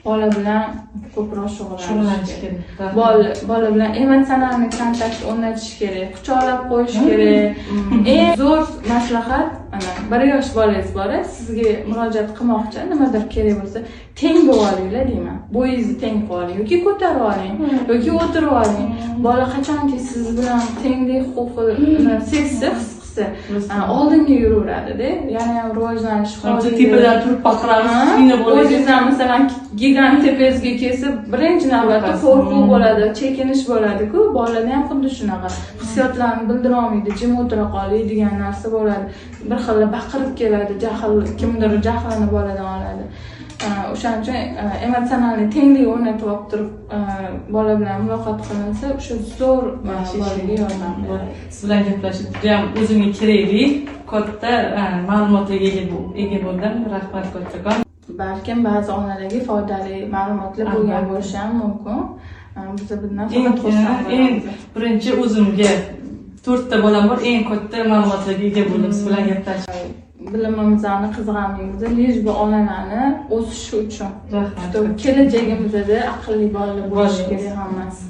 bola bilan ko'proq shug'ullanish kerak. Bola bilan emotsional kontakt o'rnatish kerak, quchoqlab qo'yish kerak. Eng zo'r maslahat, ana 1 yosh bolangiz bor, sizga murojaat qilmoqchi, nimadir kerak bo'lsa, teng bo'lib olinglar deyman. Bo'yingizni teng qilib oling yoki ko'tarib oling yoki o'tirib oling. Bola qachonki siz bilan tenglik huquqini sezsa, oldinga yuraveradi-da. Yana ham rivojlanish hozir tepadan turib baqiramiz, kichkina bo'ladi. O'zingizdan masalan gigant tepangizga kelsa, birinchi navbatda qo'rquv bo'ladi, chekinish bo'ladi-ku. Bolada ham xuddi shunaqa. Hissiyotlarini bildira olmaydi, jim o'tira qoladigan narsa bo'ladi. Bir xil baqirib keladi, kimdir jahlini boladan oladi. O'shaning uchun emotsional tenglik o'rnatib olib turib, bola bilan muloqot qilinsa, o'sha zo'r bolaga yordam beradi. Siz bilan gaplashib, juda ham o'zimga kerakli, katta ma'lumotlarga ega bo'ldim. Rahmat kattakon. Balkim ba'zi onalarga foydali ma'lumotlar bo'lgan bo'lishi ham mumkin. Biz bundan faqat xursand bo'lamiz. Birinchi o'zimga 4 ta bolam bor, eng katta ma'lumotlarga ega bo'ldim siz bilan gaplashib. Bilimimizni qizg'anligimizni, lej bu onalarni o'sishi uchun. Rahmat. Kelajagimizda aqlli bolalar bo'lishi kerak hammasi.